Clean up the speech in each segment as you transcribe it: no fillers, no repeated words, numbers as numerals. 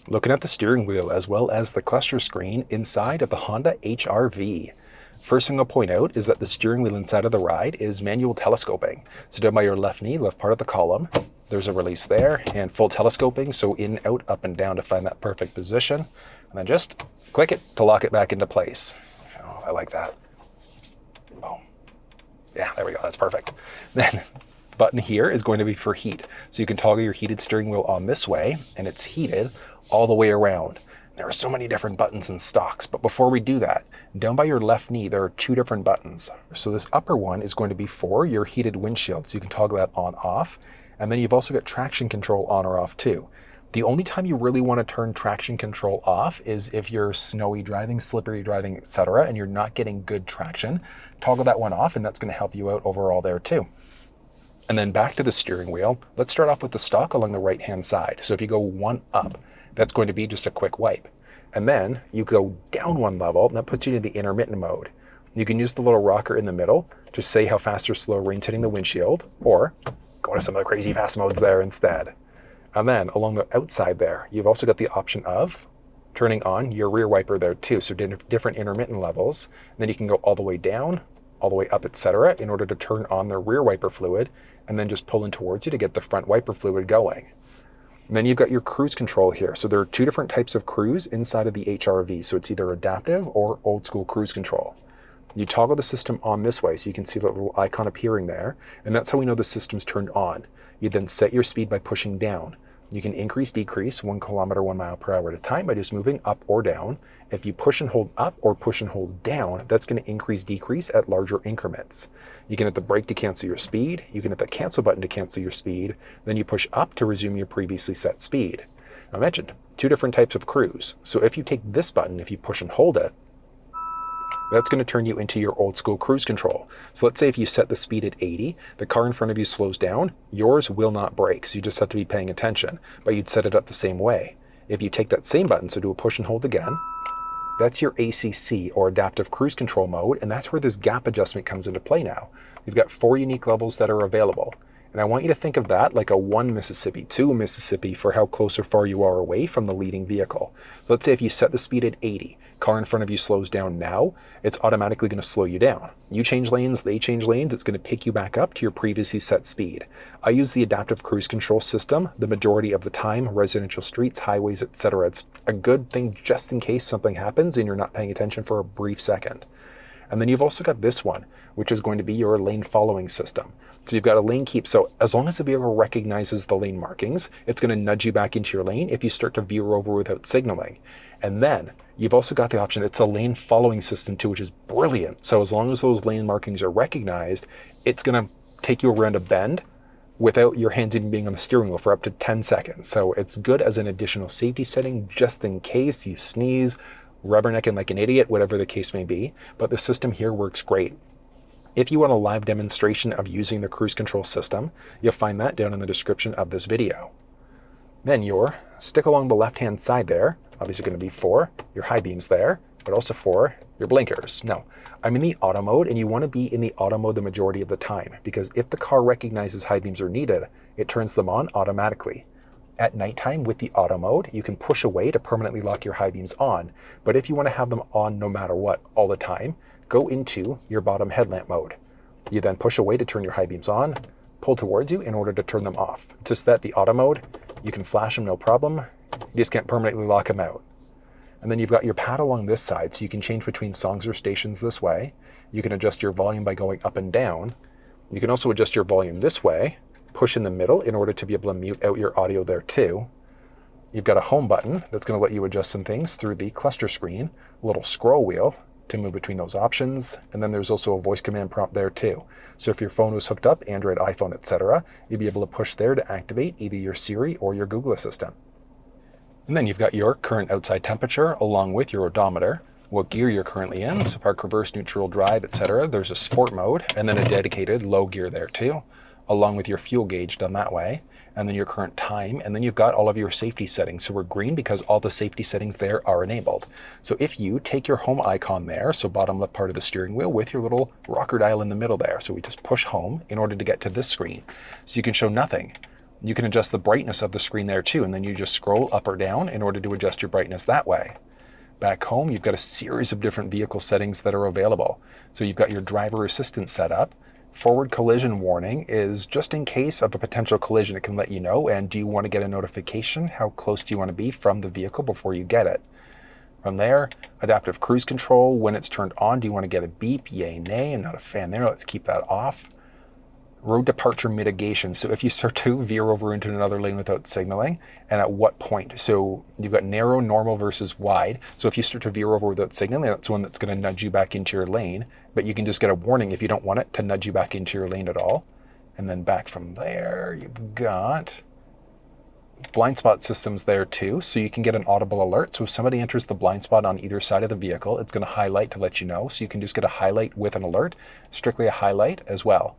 Looking at the steering wheel as well as the cluster screen inside of the Honda HR-V. First thing I'll point out is that the steering wheel inside of the ride is manual telescoping. So down by your left knee, left part of the column, there's a release there, and full telescoping, so in, out, up, and down to find that perfect position. And then just click it to lock it back into place. Oh, I like that. Boom. Yeah, there we go, that's perfect. Then the button here is going to be for heat. So you can toggle your heated steering wheel on this way, and it's heated all the way around. There are so many different buttons and stocks, but before we do that, down by your left knee, there are two different buttons. So this upper one is going to be for your heated windshield, so you can toggle that on off. And then you've also got traction control on or off too. The only time you really want to turn traction control off is if you're snowy driving, slippery driving, etc., and you're not getting good traction. Toggle that one off, and that's going to help you out overall there too. And then back to the steering wheel, let's start off with the stock along the right-hand side. So if you go one up, that's going to be just a quick wipe. And then you go down one level, and that puts you into the intermittent mode. You can use the little rocker in the middle to say how fast or slow rain's hitting the windshield, or go to some of the crazy fast modes there instead. And then along the outside there, you've also got the option of turning on your rear wiper there too, so different intermittent levels. And then you can go all the way down, all the way up, etc., in order to turn on the rear wiper fluid, and then just pull in towards you to get the front wiper fluid going. And then you've got your cruise control here. So there are two different types of cruise inside of the HR-V. So it's either adaptive or old school cruise control. You toggle the system on this way, so you can see the little icon appearing there, and that's how we know the system's turned on. You then set your speed by pushing down. You can increase, decrease 1 kilometer, 1 mile per hour at a time by just moving up or down. If you push and hold up or push and hold down, that's going to increase, decrease at larger increments. You can hit the brake to cancel your speed. You can hit the cancel button to cancel your speed. Then you push up to resume your previously set speed. I mentioned two different types of cruise. So if you take this button, if you push and hold it, that's going to turn you into your old school cruise control. So let's say if you set the speed at 80, the car in front of you slows down, yours will not brake, so you just have to be paying attention, but you'd set it up the same way. If you take that same button, so do a push and hold again, that's your ACC, or adaptive cruise control mode, and that's where this gap adjustment comes into play now. You've got 4 unique levels that are available. And I want you to think of that like a 1 Mississippi, 2 Mississippi for how close or far you are away from the leading vehicle. So let's say if you set the speed at 80, car in front of you slows down now, it's automatically going to slow you down. You change lanes, they change lanes, it's going to pick you back up to your previously set speed. I use the adaptive cruise control system the majority of the time, residential streets, highways, etc. It's a good thing just in case something happens and you're not paying attention for a brief second. And then you've also got this one, which is going to be your lane following system. So you've got a lane keep. So as long as the vehicle recognizes the lane markings, it's going to nudge you back into your lane if you start to veer over without signaling. And then you've also got the option, it's a lane following system too, which is brilliant. So as long as those lane markings are recognized, it's going to take you around a bend without your hands even being on the steering wheel for up to 10 seconds. So it's good as an additional safety setting, just in case you sneeze, rubbernecking like an idiot, whatever the case may be. But the system here works great. If you want a live demonstration of using the cruise control system, you'll find that down in the description of this video. Then your stick along the left-hand side there, obviously going to be for your high beams there, but also for your blinkers. Now, I'm in the auto mode, and you want to be in the auto mode the majority of the time, because if the car recognizes high beams are needed, it turns them on automatically. At nighttime with the auto mode, you can push away to permanently lock your high beams on, but if you want to have them on no matter what all the time, go into your bottom headlamp mode. You then push away to turn your high beams on, pull towards you in order to turn them off. It's just that the auto mode, you can flash them no problem, you just can't permanently lock them out. And then you've got your pad along this side, so you can change between songs or stations this way. You can adjust your volume by going up and down. You can also adjust your volume this way, push in the middle in order to be able to mute out your audio there too. You've got a home button that's going to let you adjust some things through the cluster screen, a little scroll wheel to move between those options, and then there's also a voice command prompt there too. So if your phone was hooked up, Android, iPhone, etc., you'd be able to push there to activate either your Siri or your Google Assistant. And then you've got your current outside temperature along with your odometer, what gear you're currently in, so park, reverse, neutral, drive, etc. There's a sport mode, and then a dedicated low gear there too, along with your fuel gauge done that way, and then your current time, and then you've got all of your safety settings. So we're green because all the safety settings there are enabled. So if you take your home icon there, so bottom left part of the steering wheel with your little rocker dial in the middle there, so we just push home in order to get to this screen. So you can show nothing. You can adjust the brightness of the screen there too, and then you just scroll up or down in order to adjust your brightness that way. Back home, you've got a series of different vehicle settings that are available. So you've got your driver assistance set up. Forward collision warning is just in case of a potential collision, it can let you know. And do you want to get a notification? How close do you want to be from the vehicle before you get it? From there, adaptive cruise control, when it's turned on, do you want to get a beep? Yay, nay. I'm not a fan there. Let's keep that off. Road departure mitigation. So if you start to veer over into another lane without signaling, and at what point? So you've got narrow, normal versus wide. So if you start to veer over without signaling, that's one that's going to nudge you back into your lane. But you can just get a warning if you don't want it to nudge you back into your lane at all. And then back from there, you've got blind spot systems there too. So you can get an audible alert. So if somebody enters the blind spot on either side of the vehicle, it's going to highlight to let you know. So you can just get a highlight with an alert, strictly a highlight as well.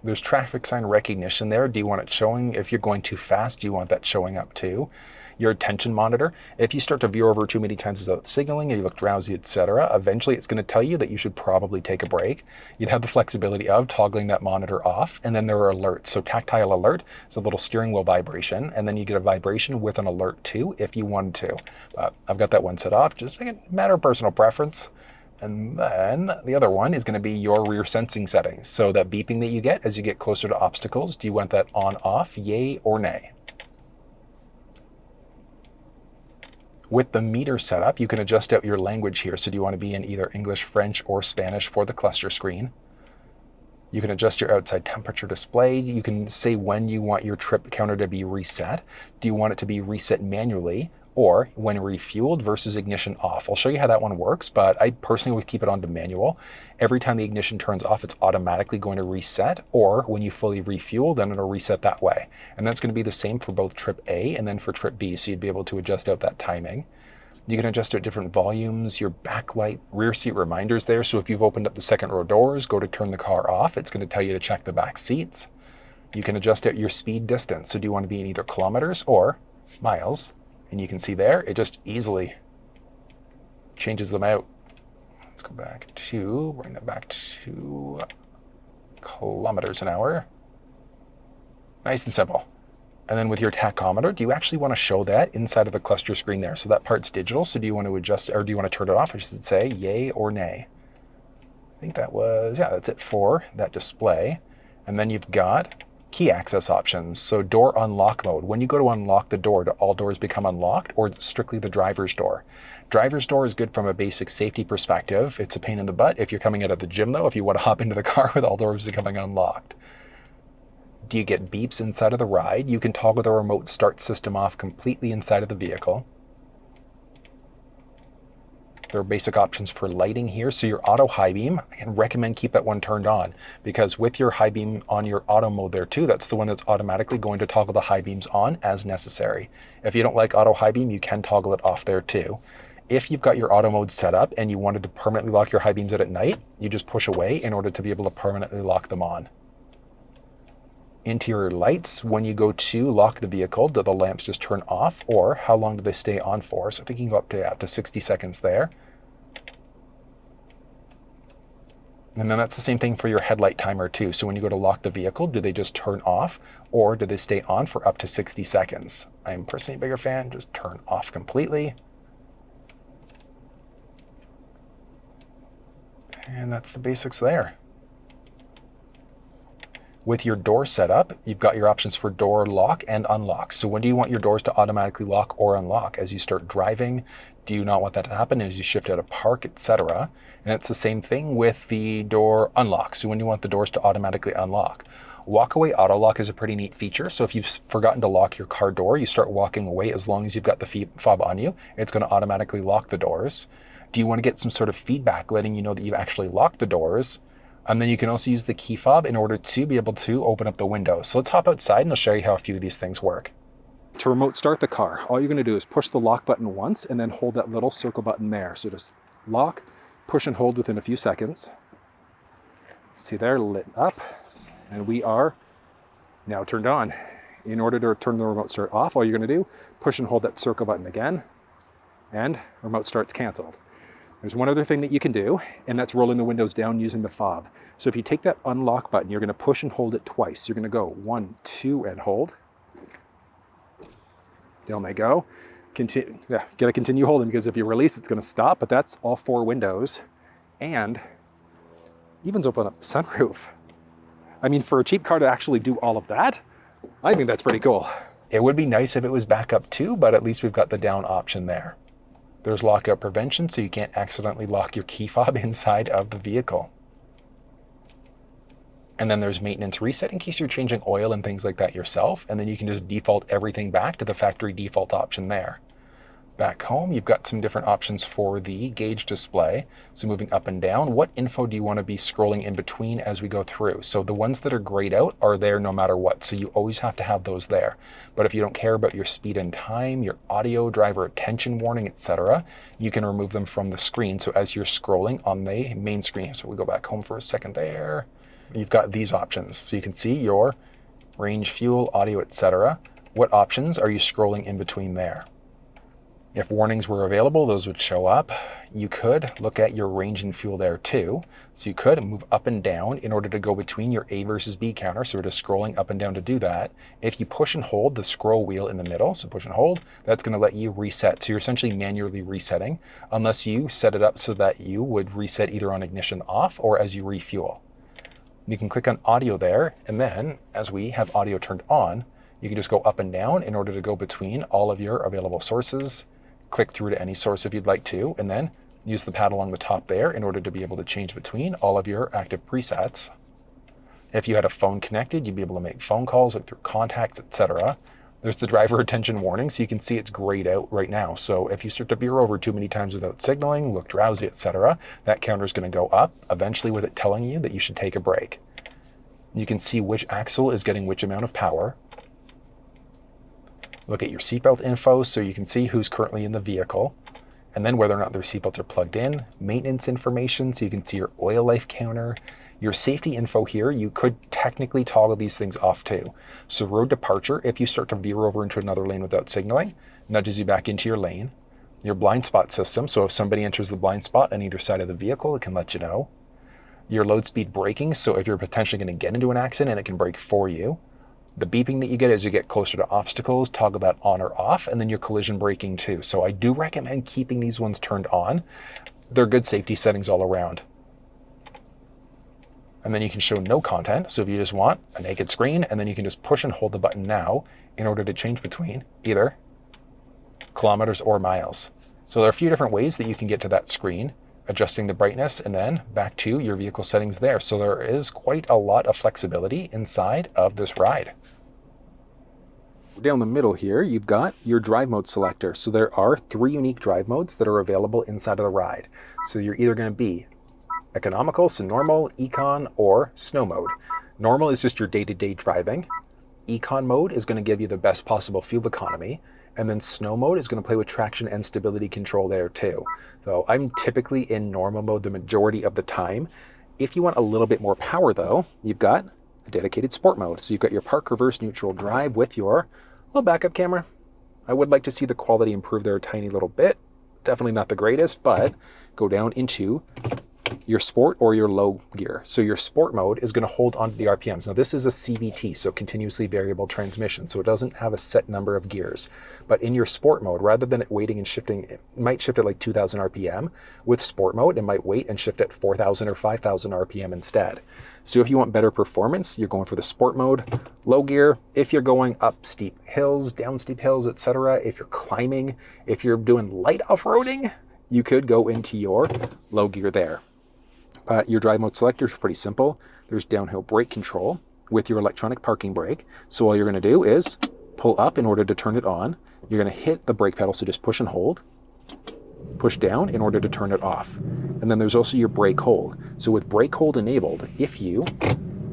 There's traffic sign recognition there. Do you want it showing? If you're going too fast, do you want that showing up too? Your attention monitor. If you start to veer over too many times without signaling, or you look drowsy, etc., eventually it's going to tell you that you should probably take a break. You'd have the flexibility of toggling that monitor off, and then there are alerts. So tactile alert is a little steering wheel vibration, and then you get a vibration with an alert too if you wanted to. But I've got that one set off, just like a matter of personal preference. And then the other one is going to be your rear sensing settings. So that beeping that you get as you get closer to obstacles, do you want that on, off, yay or nay? With the meter setup, you can adjust out your language here. So do you want to be in either English, French, or Spanish for the cluster screen? You can adjust your outside temperature display. You can say when you want your trip counter to be reset. Do you want it to be reset manually? Or when refueled versus ignition off. I'll show you how that one works, but I personally would keep it on to manual. Every time the ignition turns off, it's automatically going to reset, or when you fully refuel, then it'll reset that way. And that's going to be the same for both trip A and then for trip B, so you'd be able to adjust out that timing. You can adjust out different volumes, your backlight, rear seat reminders there. So if you've opened up the second row doors, go to turn the car off, it's going to tell you to check the back seats. You can adjust out your speed distance. So do you want to be in either kilometers or miles? And you can see there, it just easily changes them out. Let's go back to, bring that back to kilometers an hour. Nice and simple. And then with your tachometer, do you actually want to show that inside of the cluster screen there? So that part's digital, so do you want to adjust, or do you want to turn it off? I should say yay or nay. I think that was, yeah, that's it for that display. And then you've got key access options. So door unlock mode. When you go to unlock the door, do all doors become unlocked, or strictly the driver's door? Driver's door is good from a basic safety perspective. It's a pain in the butt if you're coming out of the gym though, if you want to hop into the car with all doors becoming unlocked. Do you get beeps inside of the ride? You can toggle the remote start system off completely inside of the vehicle. There are basic options for lighting here. So your auto high beam, I can recommend keep that one turned on, because with your high beam on your auto mode there too, that's the one that's automatically going to toggle the high beams on as necessary. If you don't like auto high beam, you can toggle it off there too. If you've got your auto mode set up and you wanted to permanently lock your high beams out at night, you just push away in order to be able to permanently lock them on. Interior lights, when you go to lock the vehicle, do the lamps just turn off, or how long do they stay on for? So I think you can go up to 60 seconds there. And then that's the same thing for your headlight timer too. So when you go to lock the vehicle, do they just turn off, or do they stay on for up to 60 seconds? I'm personally a bigger fan, just turn off completely. And that's the basics there. With your door setup, you've got your options for door lock and unlock. So when do you want your doors to automatically lock or unlock? As you start driving, do you not want that to happen as you shift out of park, etc.? And it's the same thing with the door unlock. So when you want the doors to automatically unlock. Walkaway auto lock is a pretty neat feature. So if you've forgotten to lock your car door, you start walking away, as long as you've got the fob on you, it's going to automatically lock the doors. Do you want to get some sort of feedback letting you know that you've actually locked the doors? And then you can also use the key fob in order to be able to open up the window. So let's hop outside and I'll show you how a few of these things work. To remote start the car, all you're going to do is push the lock button once and then hold that little circle button there. So just lock, push and hold within a few seconds. See there, lit up. And we are now turned on. In order to turn the remote start off, all you're going to do, push and hold that circle button again, and remote start's canceled. There's one other thing that you can do, and that's rolling the windows down using the fob. So if you take that unlock button, you're going to push and hold it twice. You're going to go 1, 2, and hold. Down they go. Continue. Yeah, got to continue holding because if you release, it's going to stop. But that's all 4 windows, and evens open up the sunroof. I mean, for a cheap car to actually do all of that, I think that's pretty cool. It would be nice if it was back up too, but at least we've got the down option there. There's lockout prevention, so you can't accidentally lock your key fob inside of the vehicle. And then there's maintenance reset in case you're changing oil and things like that yourself. And then you can just default everything back to the factory default option there. Back home, you've got some different options for the gauge display. So moving up and down, what info do you want to be scrolling in between as we go through? So the ones that are grayed out are there no matter what. So you always have to have those there. But if you don't care about your speed and time, your audio, driver attention warning, etc., you can remove them from the screen. So as you're scrolling on the main screen, so we go back home for a second there, you've got these options. So you can see your range, fuel, audio, etc. What options are you scrolling in between there? If warnings were available, those would show up. You could look at your range and fuel there too. So you could move up and down in order to go between your A versus B counter. So we're just scrolling up and down to do that. If you push and hold the scroll wheel in the middle, so push and hold, that's going to let you reset. So you're essentially manually resetting unless you set it up so that you would reset either on ignition off or as you refuel. You can click on audio there, and then as we have audio turned on, you can just go up and down in order to go between all of your available sources. Click through to any source if you'd like to, and then use the pad along the top there in order to be able to change between all of your active presets. If you had a phone connected, you'd be able to make phone calls through contacts, etc. There's the driver attention warning, so you can see it's grayed out right now. So if you start to veer over too many times without signaling, look drowsy, etc., that counter is going to go up, eventually with it telling you that you should take a break. You can see which axle is getting which amount of power. Look at your seatbelt info so you can see who's currently in the vehicle, and then whether or not their seatbelts are plugged in, maintenance information so you can see your oil life counter, your safety info here. You could technically toggle these things off too. So road departure, if you start to veer over into another lane without signaling, nudges you back into your lane. Your blind spot system, so if somebody enters the blind spot on either side of the vehicle, it can let you know. Your low speed braking, so if you're potentially going to get into an accident, it can brake for you. The beeping that you get as you get closer to obstacles, toggle that on or off, and then your collision braking too. So I do recommend keeping these ones turned on. They're good safety settings all around. And then you can show no content. So if you just want a naked screen, and then you can just push and hold the button now in order to change between either kilometers or miles. So there are a few different ways that you can get to that screen, adjusting the brightness and then back to your vehicle settings there. So there is quite a lot of flexibility inside of this ride. Down the middle here, you've got your drive mode selector. So there are 3 unique drive modes that are available inside of the ride. So you're either going to be economical, so normal, econ, or snow mode. Normal is just your day-to-day driving. Econ mode is going to give you the best possible fuel economy. And then snow mode is going to play with traction and stability control there too. So I'm typically in normal mode the majority of the time. If you want a little bit more power though, you've got a dedicated sport mode. So you've got your park, reverse, neutral, drive with your little backup camera. I would like to see the quality improve there a tiny little bit. Definitely not the greatest, but go down into your sport or your low gear. So your sport mode is going to hold onto the RPMs. Now this is a CVT, so continuously variable transmission, so it doesn't have a set number of gears. But in your sport mode, rather than it waiting and shifting, it might shift at like 2,000 RPM. With sport mode, it might wait and shift at 4,000 or 5,000 RPM instead. So if you want better performance, you're going for the sport mode. Low gear, if you're going up steep hills, down steep hills, etc., if you're climbing, if you're doing light off-roading, you could go into your low gear there. Your drive mode selector is pretty simple. There's downhill brake control with your electronic parking brake. So all you're going to do is pull up in order to turn it on. You're going to hit the brake pedal, so just push and hold. Push down in order to turn it off. And then there's also your brake hold. So with brake hold enabled, if you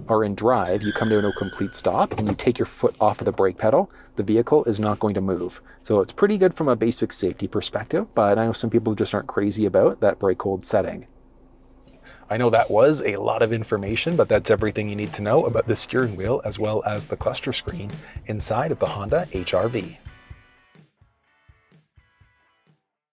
are in drive, you come to a complete stop and you take your foot off of the brake pedal, the vehicle is not going to move. So it's pretty good from a basic safety perspective, but I know some people just aren't crazy about that brake hold setting. I know that was a lot of information, but that's everything you need to know about the steering wheel as well as the cluster screen inside of the Honda HR-V.